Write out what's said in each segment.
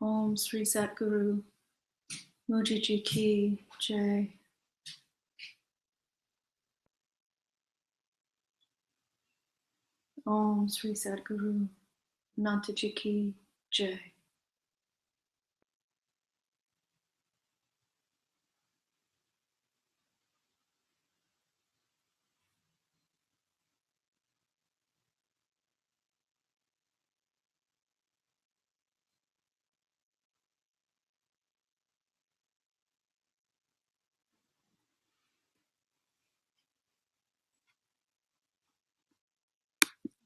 Om Sri Satguru Mujiji Ki Jai. Om Sri Satguru Nantaji Ki Jai.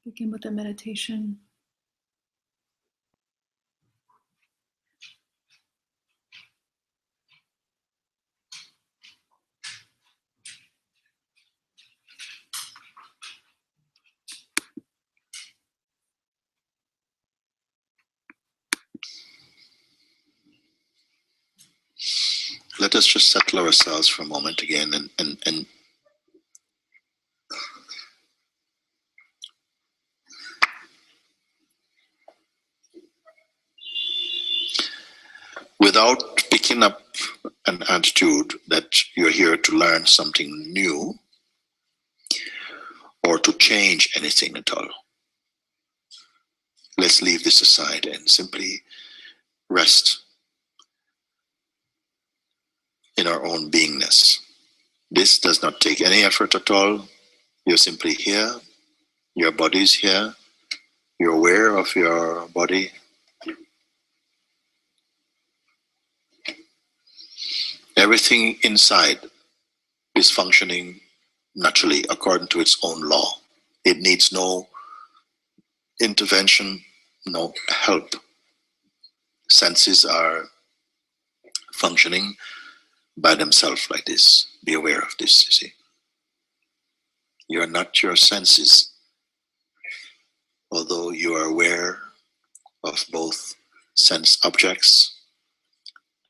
Begin with the meditation. Let us just settle ourselves for a moment again and without picking up an attitude that you're here to learn something new or to change anything at all. Let's leave this aside and simply rest in our own beingness. This does not take any effort at all. You're simply here. Your body is here. You're aware of your body. Everything inside is functioning naturally according to its own law. It needs no intervention, no help. Senses are functioning by themselves like this. Be aware of this, you see. You are not your senses, although you are aware of both sense objects,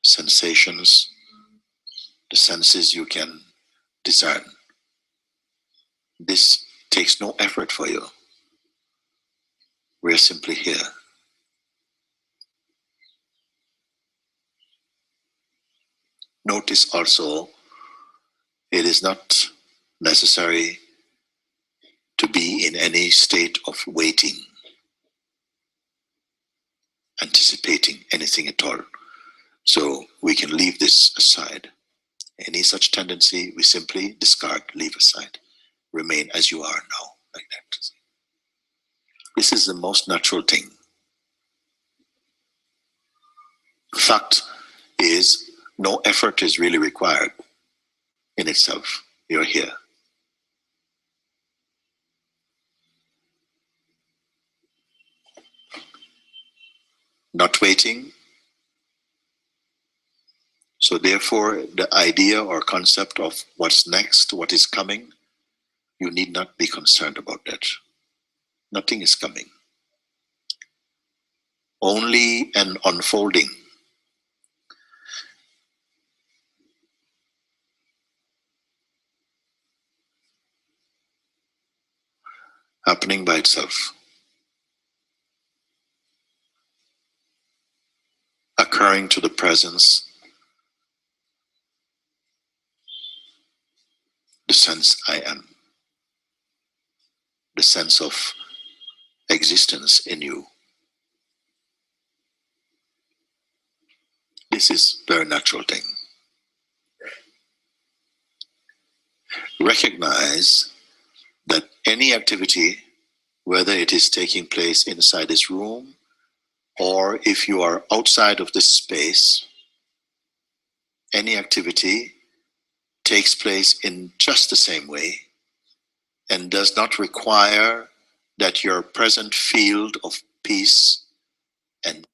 sensations, the senses you can discern. This takes no effort for you. We're simply here. Notice also, it is not necessary to be in any state of waiting, anticipating anything at all. So we can leave this aside. Any such tendency, we simply discard, leave aside. Remain as you are now, like that. This is the most natural thing. Fact is, no effort is really required in itself. You're here. Not waiting. So therefore, the idea or concept of what's next, what is coming, you need not be concerned about that. Nothing is coming. Only an unfolding. Happening by itself. Occurring to the presence, the sense I am. The sense of existence in you. This is a very natural thing. Recognize that any activity, whether it is taking place inside this room, or if you are outside of this space, any activity takes place in just the same way and does not require that your present field of peace and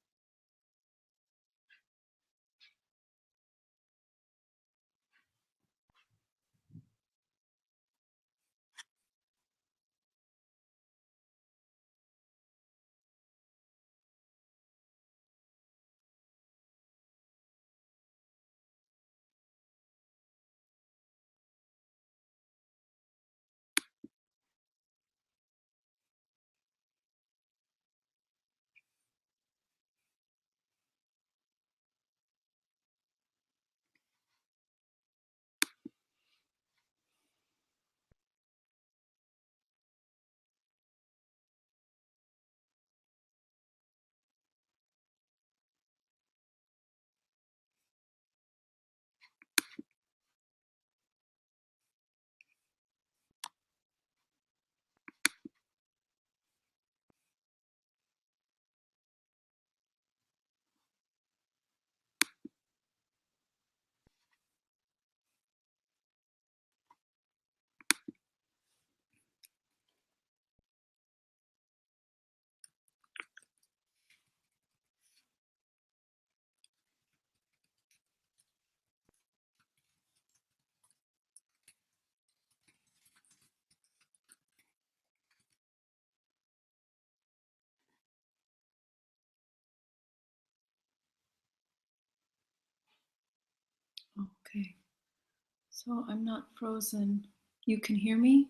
So I'm not frozen. You can hear me?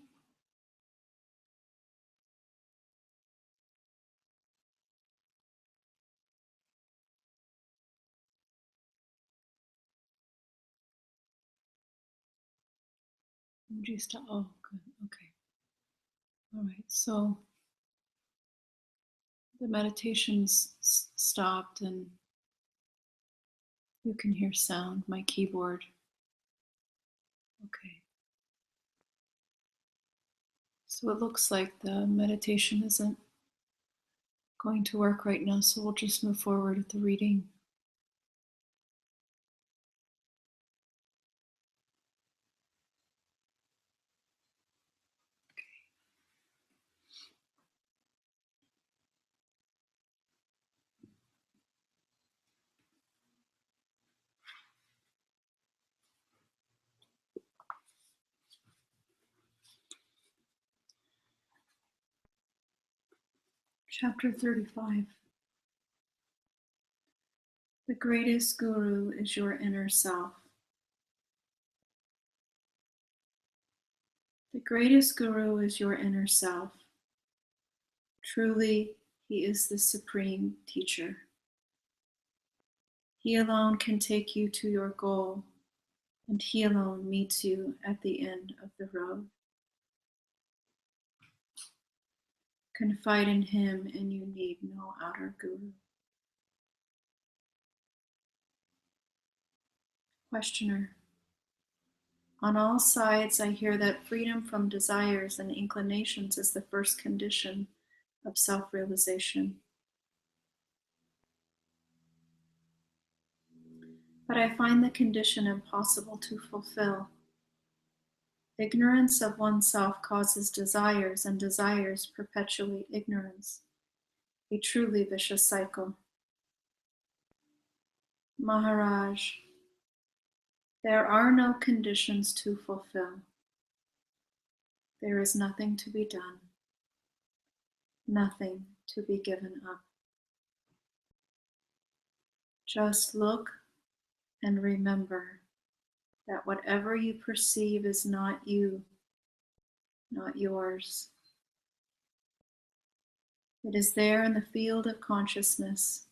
Oh, good. Okay. All right. So the meditation's stopped and you can hear sound, my keyboard. Okay. So it looks like the meditation isn't going to work right now, so we'll just move forward with the reading. Chapter 35. The greatest guru is your inner self. The greatest guru is your inner self. Truly, he is the supreme teacher. He alone can take you to your goal, and he alone meets you at the end of the road. Confide in him, and you need no outer guru. Questioner. On all sides, I hear that freedom from desires and inclinations is the first condition of self-realization. But I find the condition impossible to fulfill. Ignorance of oneself causes desires, and desires perpetuate ignorance, a truly vicious cycle. Maharaj, there are no conditions to fulfill. There is nothing to be done, nothing to be given up. Just look and remember that whatever you perceive is not you, not yours. It is there in the field of consciousness,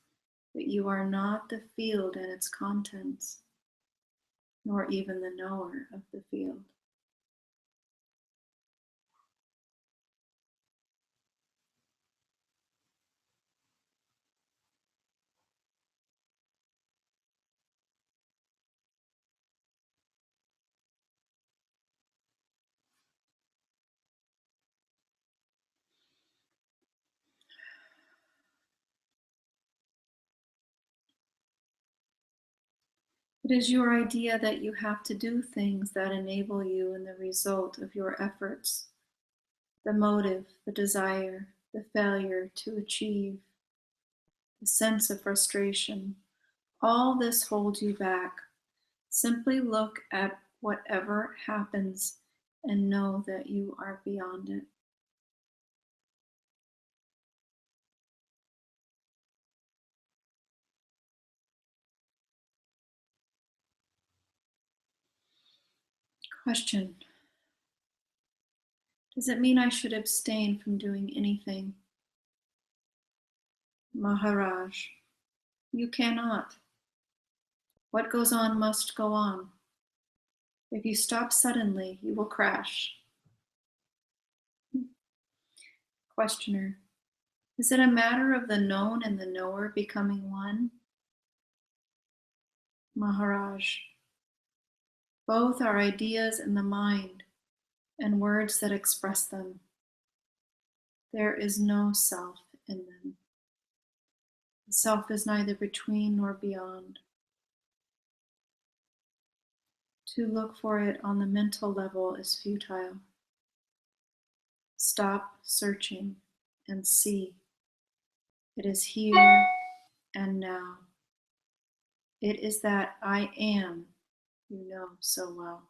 but you are not the field and its contents, nor even the knower of the field. It is your idea that you have to do things that enable you in the result of your efforts, the motive, the desire, the failure to achieve, the sense of frustration. All this holds you back. Simply look at whatever happens and know that you are beyond it. Question. Does it mean I should abstain from doing anything? Maharaj, you cannot. What goes on must go on. If you stop suddenly, you will crash. Questioner, is it a matter of the known and the knower becoming one? Maharaj, both are ideas in the mind and words that express them. There is no self in them. The self is neither between nor beyond. To look for it on the mental level is futile. Stop searching and see. It is here and now. It is that I am you know so well.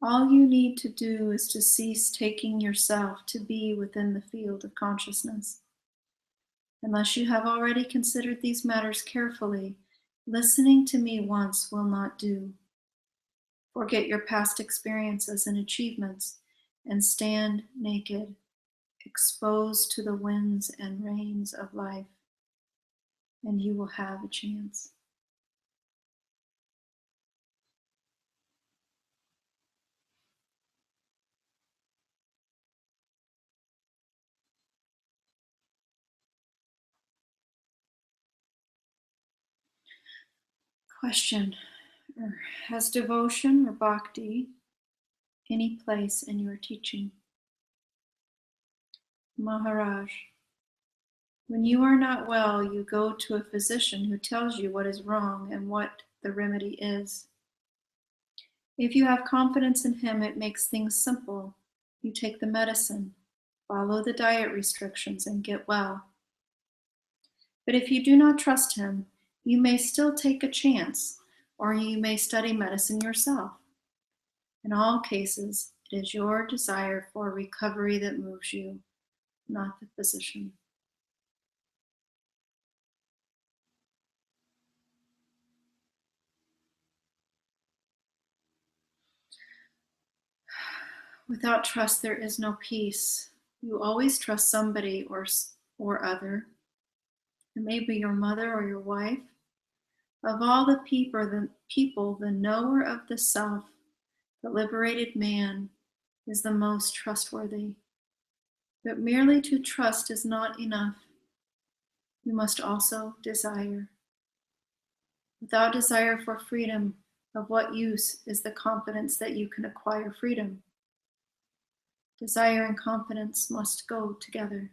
All you need to do is to cease taking yourself to be within the field of consciousness. Unless you have already considered these matters carefully, listening to me once will not do. Forget your past experiences and achievements and stand naked, exposed to the winds and rains of life, and you will have a chance. Question: has devotion or bhakti any place in your teaching? Maharaj: when you are not well, you go to a physician who tells you what is wrong and what the remedy is. If you have confidence in him, it makes things simple. You take the medicine, follow the diet restrictions, and get well. But if you do not trust him, you may still take a chance, or you may study medicine yourself. In all cases, it is your desire for recovery that moves you, not the physician. Without trust, there is no peace. You always trust somebody or other. It may be your mother or your wife. Of all the people, the knower of the self, the liberated man, is the most trustworthy. But merely to trust is not enough. You must also desire. Without desire for freedom, of what use is the confidence that you can acquire freedom? Desire and confidence must go together.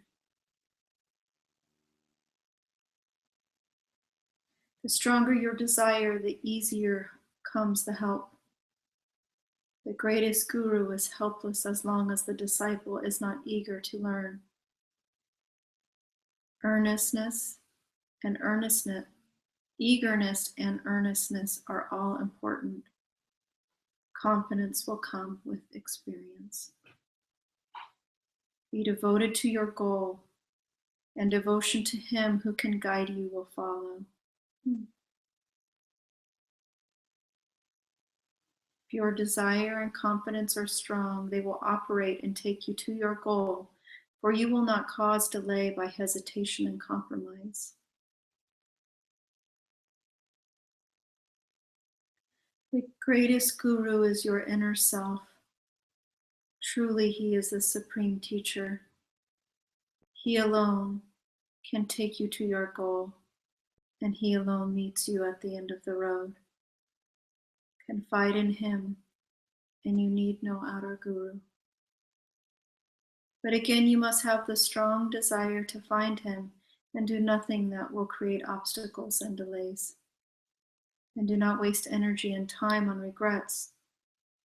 The stronger your desire, the easier comes the help. The greatest guru is helpless as long as the disciple is not eager to learn. Earnestness and earnestness, eagerness and earnestness are all important. Confidence will come with experience. Be devoted to your goal, and devotion to him who can guide you will follow. If your desire and confidence are strong, they will operate and take you to your goal, for you will not cause delay by hesitation and compromise. The greatest guru is your inner self. Truly, he is the supreme teacher. He alone can take you to your goal, and he alone meets you at the end of the road. Confide in him, and you need no outer guru. But again, you must have the strong desire to find him and do nothing that will create obstacles and delays. And do not waste energy and time on regrets.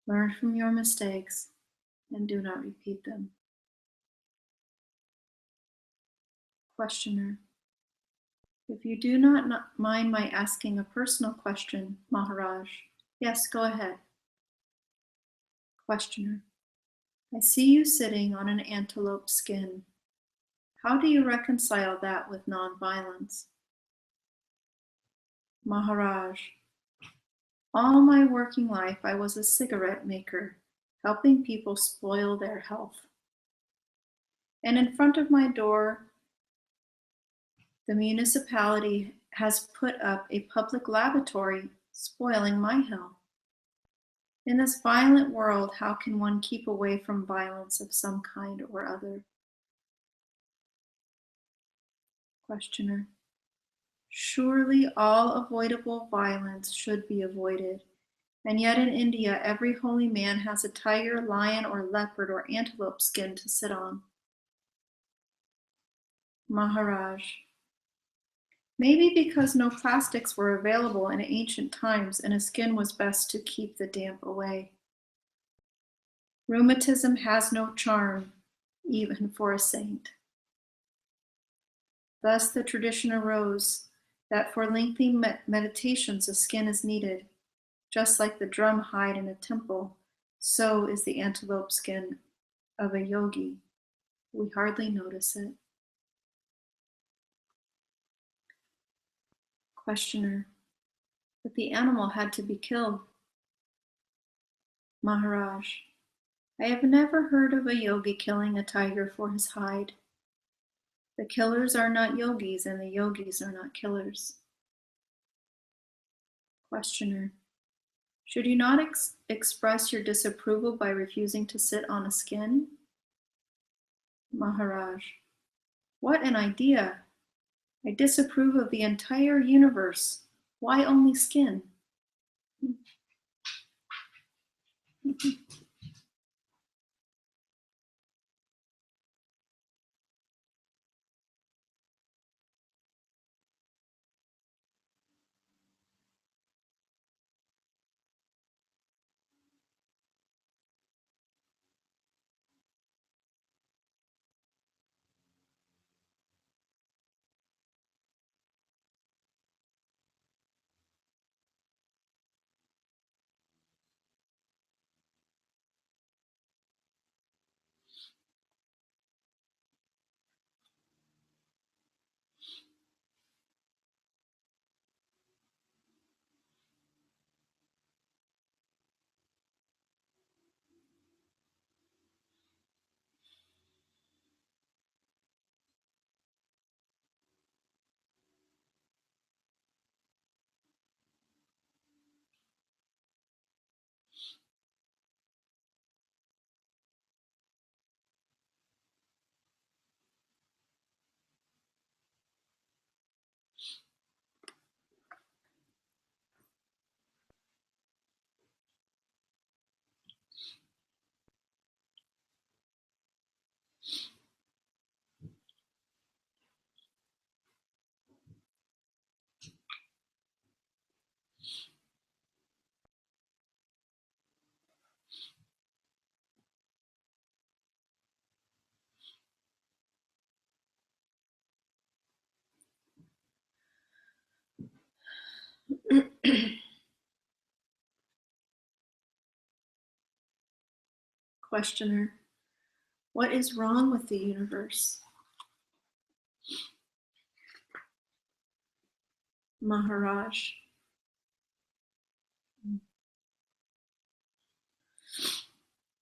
Learn from your mistakes and do not repeat them. Questioner: if you do not mind my asking a personal question, Maharaj. Yes, go ahead. Questioner: I see you sitting on an antelope skin. How do you reconcile that with non-violence? Maharaj: all my working life I was a cigarette maker, helping people spoil their health. And in front of my door, the municipality has put up a public lavatory, spoiling my health. In this violent world, how can one keep away from violence of some kind or other? Questioner: surely all avoidable violence should be avoided. And yet in India, every holy man has a tiger, lion, or leopard or antelope skin to sit on. Maharaj: maybe because no plastics were available in ancient times and a skin was best to keep the damp away. Rheumatism has no charm, even for a saint. Thus the tradition arose that for lengthy meditations a skin is needed, just like the drum hide in a temple, so is the antelope skin of a yogi. We hardly notice it. Questioner: but the animal had to be killed. Maharaj, I have never heard of a yogi killing a tiger for his hide. The killers are not yogis, and the yogis are not killers. Questioner, should you not express your disapproval by refusing to sit on a skin? Maharaj, what an idea! I disapprove of the entire universe. Why only skin? Questioner, what is wrong with the universe? Maharaj,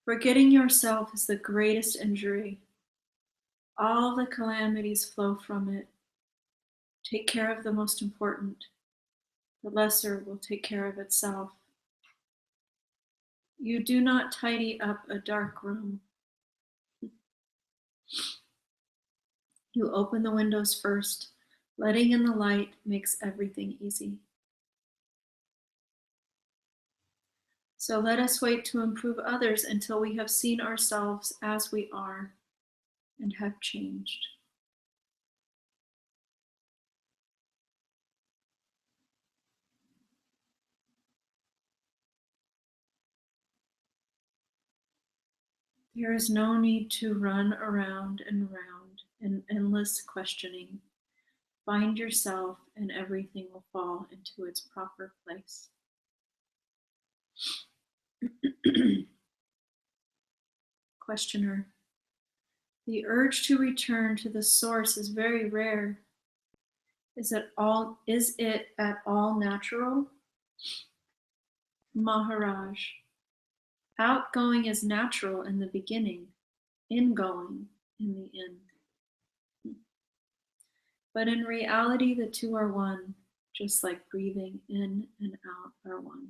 forgetting yourself is the greatest injury. All the calamities flow from it. Take care of the most important. The lesser will take care of itself. You do not tidy up a dark room. You open the windows first. Letting in the light makes everything easy. So let us wait to improve others until we have seen ourselves as we are and have changed. There is no need to run around and around in endless questioning. Find yourself and everything will fall into its proper place. Questioner, the urge to return to the source is very rare. Is it at all natural? Maharaj, outgoing is natural in the beginning, ingoing in the end. But in reality, the two are one, just like breathing in and out are one.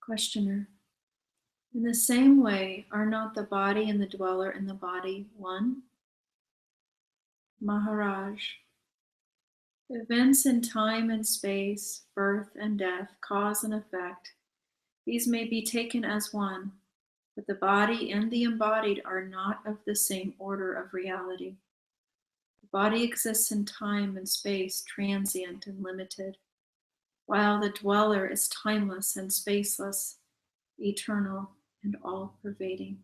Questioner, in the same way, are not the body and the dweller in the body one? Maharaj, events in time and space, birth and death, cause and effect, these may be taken as one, but the body and the embodied are not of the same order of reality. The body exists in time and space, transient and limited, while the dweller is timeless and spaceless, eternal and all-pervading.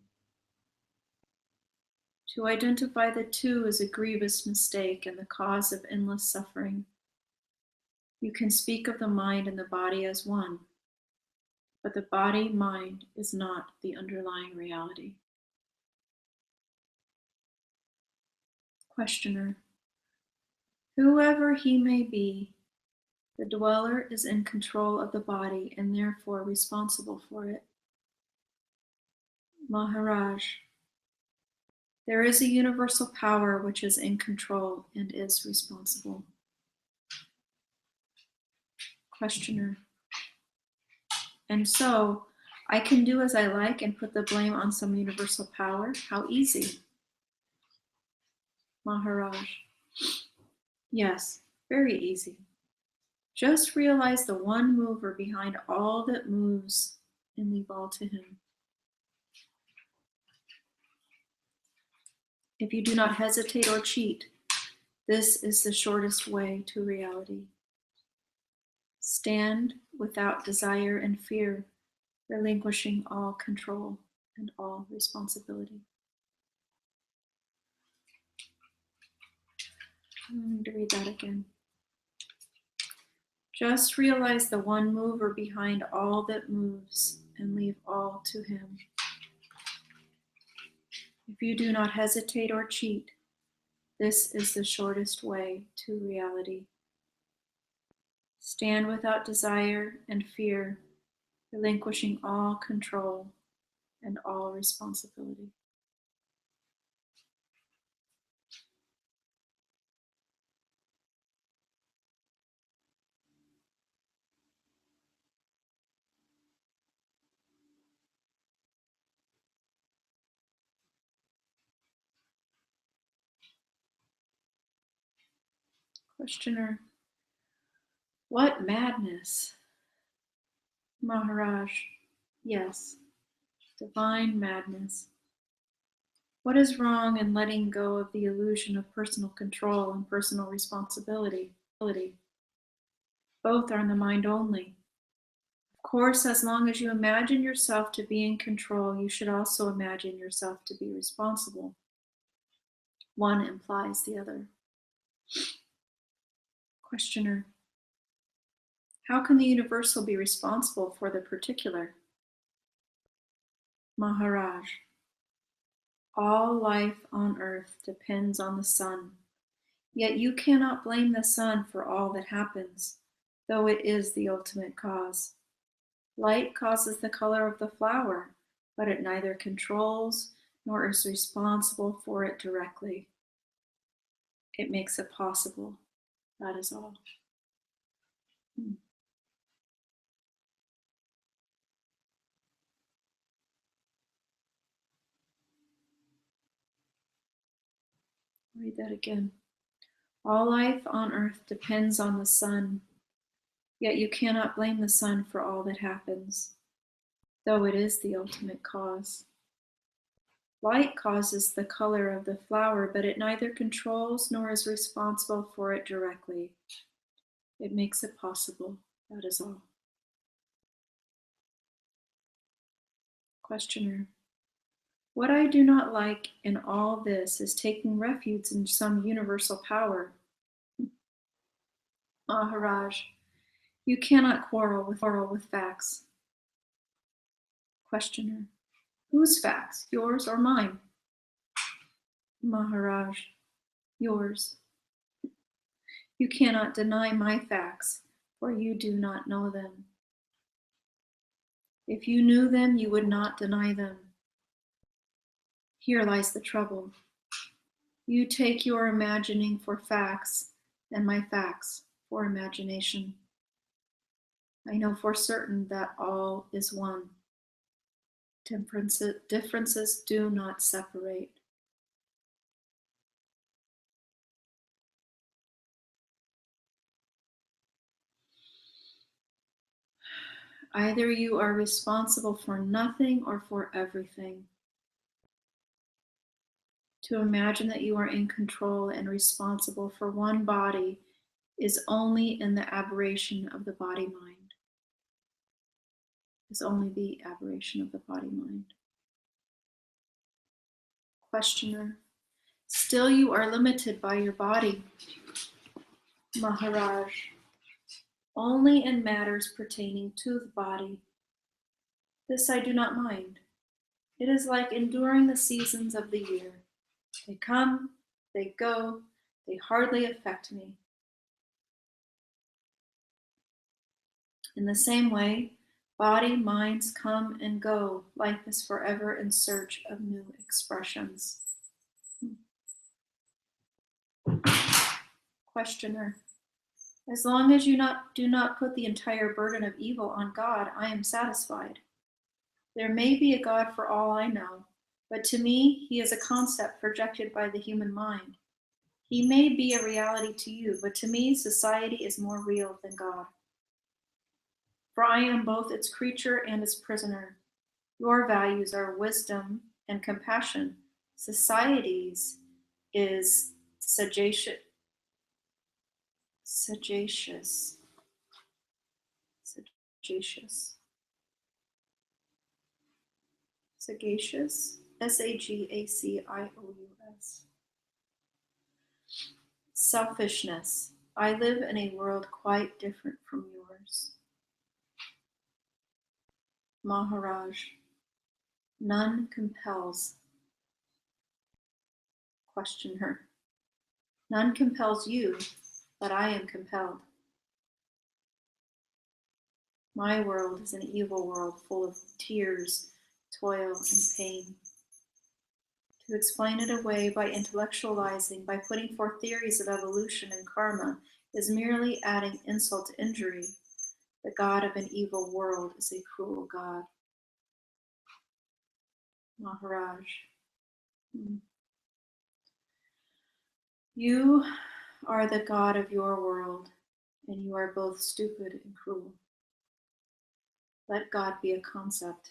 To identify the two is a grievous mistake and the cause of endless suffering. You can speak of the mind and the body as one, but the body-mind is not the underlying reality. Questioner: whoever he may be, the dweller is in control of the body and therefore responsible for it. Maharaj: there is a universal power which is in control and is responsible. Questioner: and so, I can do as I like and put the blame on some universal power? How easy. Maharaj: yes, very easy. Just realize the one mover behind all that moves and leave all to him. If you do not hesitate or cheat, this is the shortest way to reality. Stand without desire and fear, relinquishing all control and all responsibility. I'm going to read that again. Just realize the one mover behind all that moves and leave all to him. If you do not hesitate or cheat, this is the shortest way to reality. Stand without desire and fear, relinquishing all control and all responsibility. Questioner: what madness? Maharaj: yes, divine madness. What is wrong in letting go of the illusion of personal control and personal responsibility? Both are in the mind only. Of course, as long as you imagine yourself to be in control, you should also imagine yourself to be responsible. One implies the other. Questioner: how can the universal be responsible for the particular? Maharaj: all life on earth depends on the sun, yet you cannot blame the sun for all that happens, though it is the ultimate cause. Light causes the color of the flower, but it neither controls nor is responsible for it directly. It makes it possible, that is all. Read that again. All life on earth depends on the sun, yet you cannot blame the sun for all that happens, though it is the ultimate cause. Light causes the color of the flower, but it neither controls nor is responsible for it directly. It makes it possible, that is all. Questioner: what I do not like in all this is taking refuge in some universal power. Maharaj: you cannot quarrel with facts. Questioner: whose facts, yours or mine? Maharaj: yours. You cannot deny my facts, for you do not know them. If you knew them, you would not deny them. Here lies the trouble. You take your imagining for facts, and my facts for imagination. I know for certain that all is one. Differences do not separate. Either you are responsible for nothing or for everything. To imagine that you are in control and responsible for one body is only in the aberration of the body-mind. Is only the aberration of the body-mind. Questioner: still you are limited by your body. Maharaj: only in matters pertaining to the body. This I do not mind. It is like enduring the seasons of the year. They come, they go, they hardly affect me. In the same way, body, minds come and go. Life is forever in search of new expressions. Questioner. As long as you do not put the entire burden of evil on God, I am satisfied. There may be a God for all I know, but to me, he is a concept projected by the human mind. He may be a reality to you, but to me, society is more real than God. For I am both its creature and its prisoner. Your values are wisdom and compassion. Society's is sagacious. Sagacious. Sagacious. Sagacious. Selfishness. I live in a world quite different from yours. Maharaj. None compels. Questioner. None compels you, but I am compelled. My world is an evil world full of tears, toil, and pain. To explain it away by intellectualizing, by putting forth theories of evolution and karma, is merely adding insult to injury. The God of an evil world is a cruel God. Maharaj. You are the God of your world, and you are both stupid and cruel. Let God be a concept,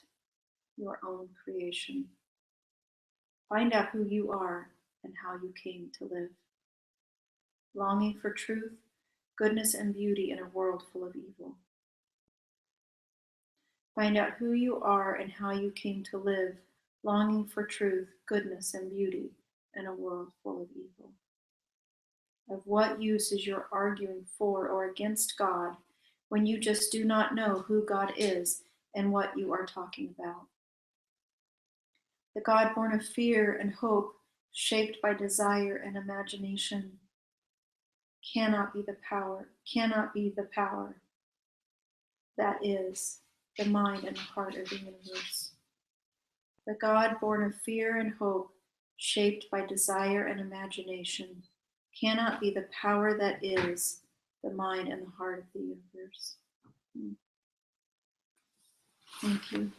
your own creation. Find out who you are and how you came to live. Longing for truth, goodness, and beauty in a world full of evil. Find out who you are and how you came to live, longing for truth, goodness, and beauty in a world full of evil. Of what use is your arguing for or against God when you just do not know who God is and what you are talking about? The God born of fear and hope, shaped by desire and imagination, cannot be the power that is the mind and the heart of the universe. The God born of fear and hope, shaped by desire and imagination, cannot be the power that is the mind and the heart of the universe. Thank you.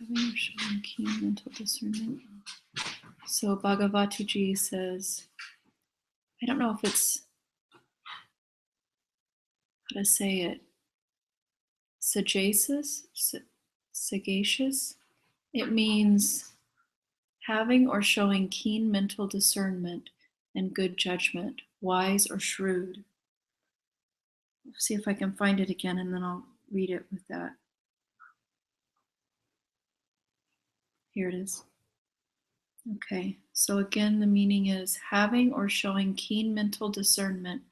Having or showing keen mental discernment. So Bhagavatuji says, I don't know if it's how to say it, sagacious. It means having or showing keen mental discernment and good judgment, wise or shrewd. Let's see if I can find it again and then I'll read it with that. Here it is. Okay, so again, the meaning is having or showing keen mental discernment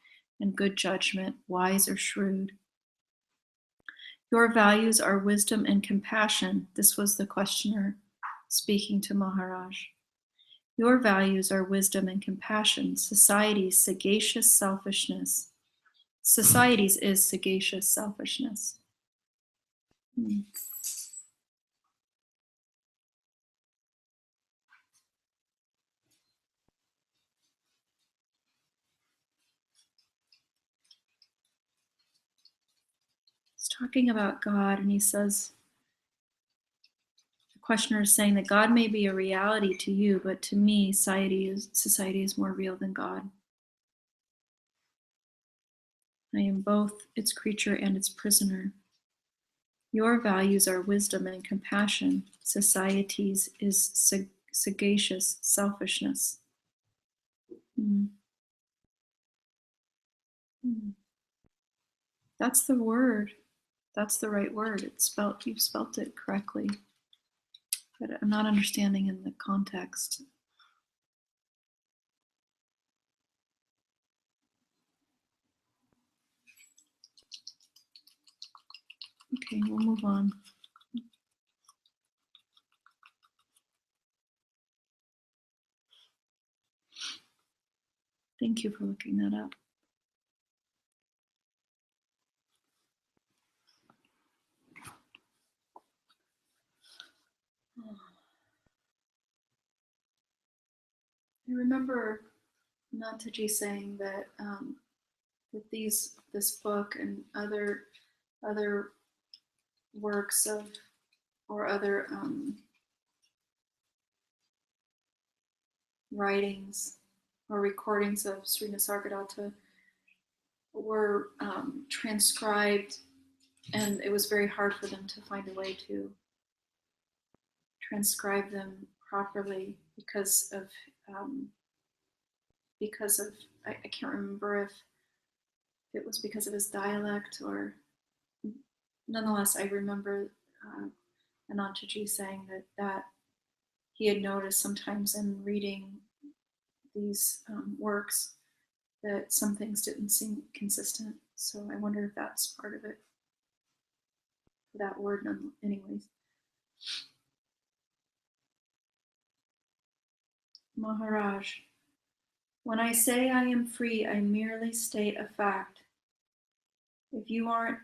and good judgment, wise or shrewd. Your values are wisdom and compassion. This was the questioner speaking to Maharaj. Your values are wisdom and compassion. Society's sagacious selfishness. Society's is sagacious selfishness. He's talking about God, and he says, the questioner is saying that God may be a reality to you, but to me, society is more real than God. I am both its creature and its prisoner. Your values are wisdom and compassion. Society's is sagacious selfishness. That's the word. That's the right word. You've spelt it correctly. But I'm not understanding in the context. Okay, we'll move on. Thank you for looking that up. I remember Nantaji saying that that this book and other works of or other writings or recordings of Sri Nisargadatta were transcribed, and it was very hard for them to find a way to transcribe them properly because of I can't remember if it was because of his dialect or nonetheless I remember Anantaji saying that he had noticed sometimes in reading these works that some things didn't seem consistent. So I wonder if that's part of it. That word, anyways. Maharaj, when I say I am free, I merely state a fact. If you aren't,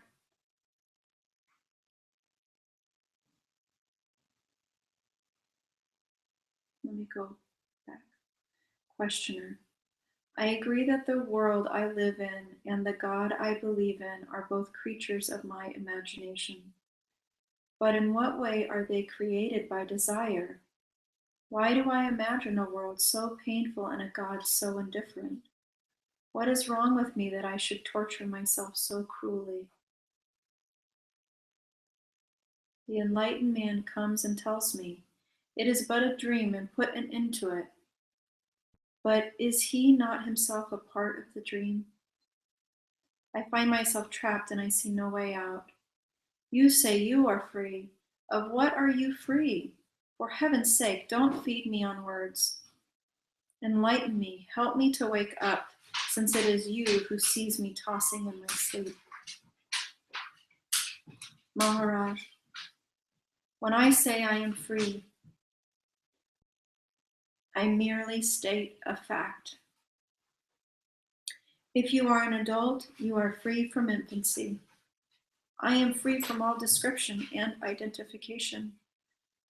let me go back. Questioner, I agree that the world I live in and the God I believe in are both creatures of my imagination. But in what way are they created by desire? Why do I imagine a world so painful and a God so indifferent? What is wrong with me that I should torture myself so cruelly? The enlightened man comes and tells me, it is but a dream and put an end to it. But is he not himself a part of the dream? I find myself trapped and I see no way out. You say you are free. Of what are you free? For heaven's sake, don't feed me on words. Enlighten me, help me to wake up, since it is you who sees me tossing in my sleep. Maharaj, when I say I am free, I merely state a fact. If you are an adult, you are free from infancy. I am free from all description and identification.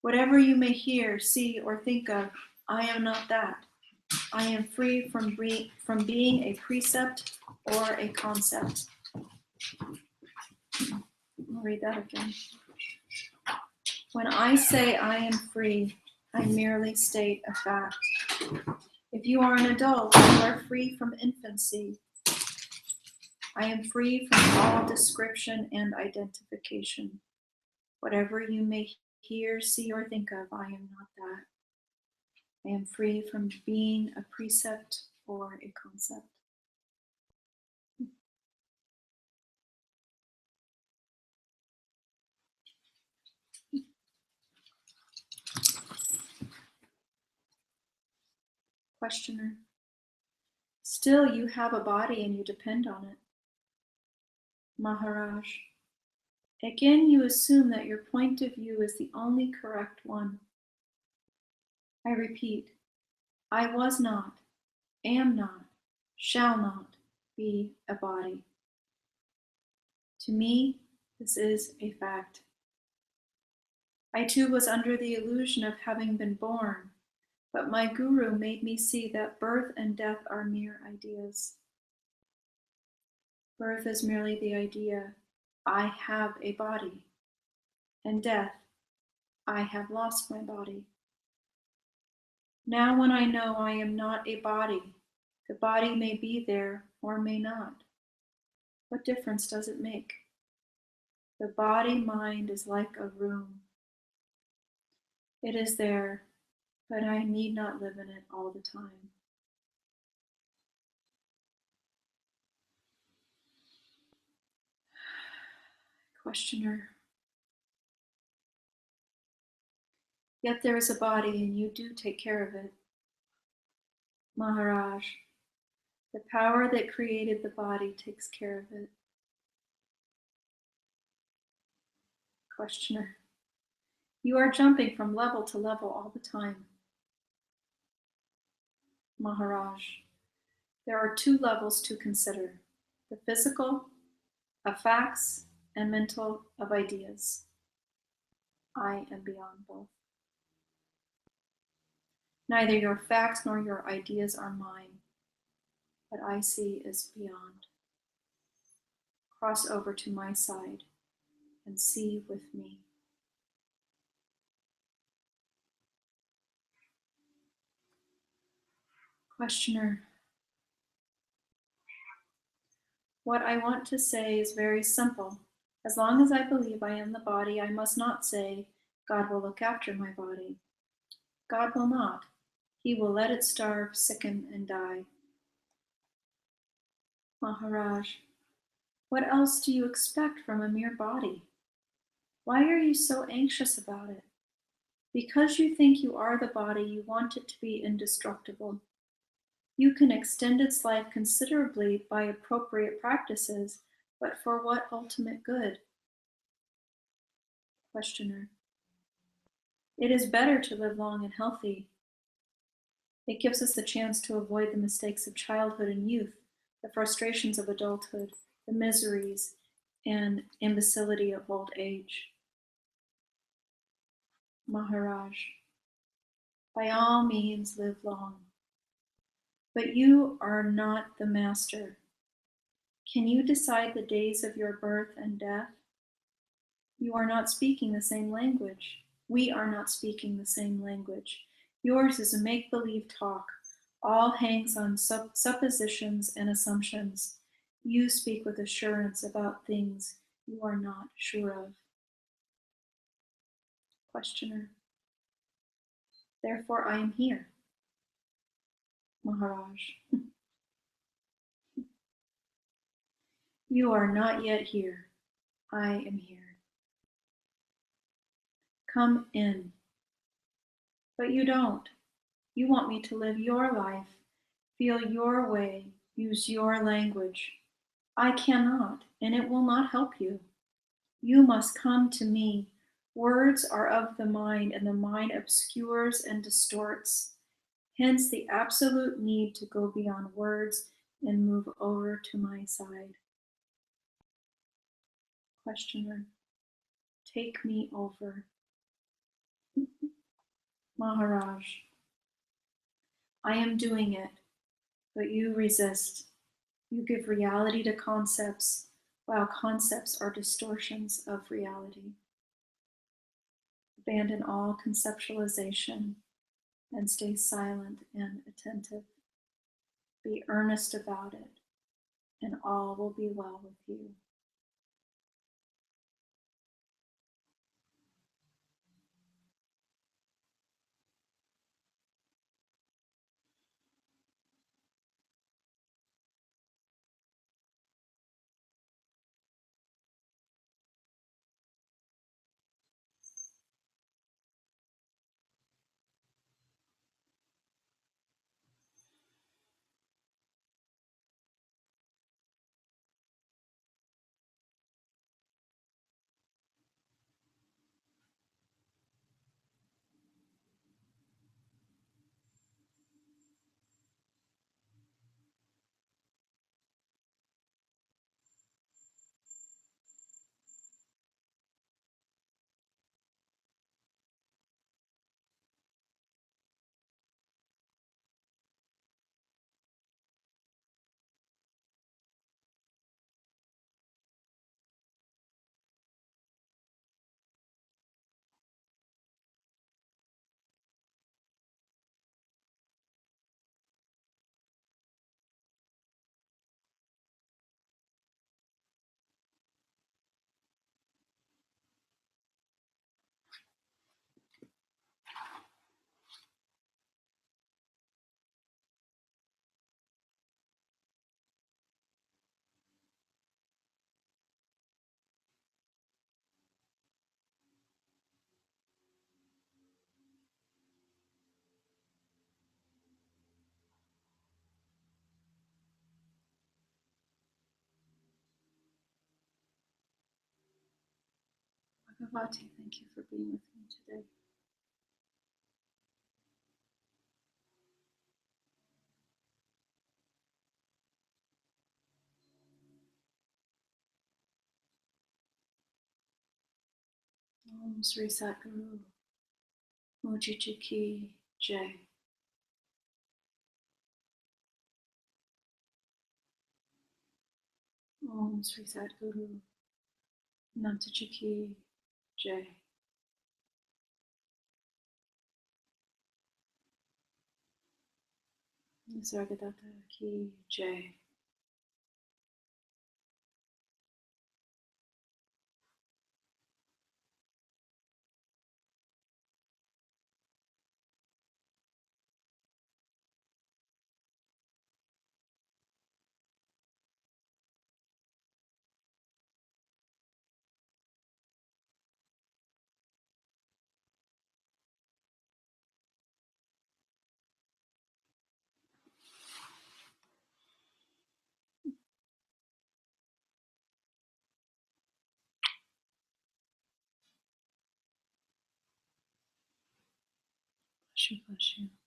Whatever you may hear, see, or think of, I am not that. I am free from being a precept or a concept. I'll read that again. When I say I am free, I merely state a fact. If you are an adult, you are free from infancy. I am free from all description and identification. Whatever you may hear, see, or think of, I am not that. I am free from being a precept or a concept. Questioner, still you have a body and you depend on it. Maharaj, again you assume that your point of view is the only correct one. I repeat, I was not, am not, shall not be a body. To me, this is a fact. I too was under the illusion of having been born, but my guru made me see that birth and death are mere ideas. Birth is merely the idea, I have a body, and death, I have lost my body. Now when I know I am not a body, the body may be there or may not. What difference does it make? The body-mind is like a room. It is there, but I need not live in it all the time. Questioner, yet there is a body and you do take care of it. Maharaj, the power that created the body takes care of it. Questioner. You are jumping from level to level all the time. Maharaj. There are two levels to consider: the physical, of facts, and mental, of ideas. I am beyond both. Neither your facts nor your ideas are mine. What I see is beyond. Cross over to my side and see with me. Questioner. What I want to say is very simple. As long as I believe I am the body, I must not say, God will look after my body. God will not. He will let it starve, sicken, and die. Maharaj, what else do you expect from a mere body? Why are you so anxious about it? Because you think you are the body, you want it to be indestructible. You can extend its life considerably by appropriate practices, but for what ultimate good? Questioner. It is better to live long and healthy. It gives us a chance to avoid the mistakes of childhood and youth, the frustrations of adulthood, the miseries and imbecility of old age. Maharaj, by all means live long. But you are not the master. Can you decide the days of your birth and death? You are not speaking the same language. We are not speaking the same language. Yours is a make-believe talk. All hangs on suppositions and assumptions. You speak with assurance about things you are not sure of. Questioner. Therefore I am here. Maharaj. You are not yet here. I am here. Come in. But you don't. You want me to live your life, feel your way, use your language. I cannot, and it will not help you. You must come to me. Words are of the mind, and the mind obscures and distorts. Hence the absolute need to go beyond words and move over to my side. Questioner. Take me over. Maharaj. I am doing it, but you resist. You give reality to concepts, while concepts are distortions of reality. Abandon all conceptualization and stay silent and attentive. Be earnest about it, and all will be well with you. Bhagavati, thank you for being with me today. Om Sri Satguru Mujiji Ki Jai. Om Sri Satguru Nataji Ki Jai. Nisargadatta Ki Jai. Bless you, bless you.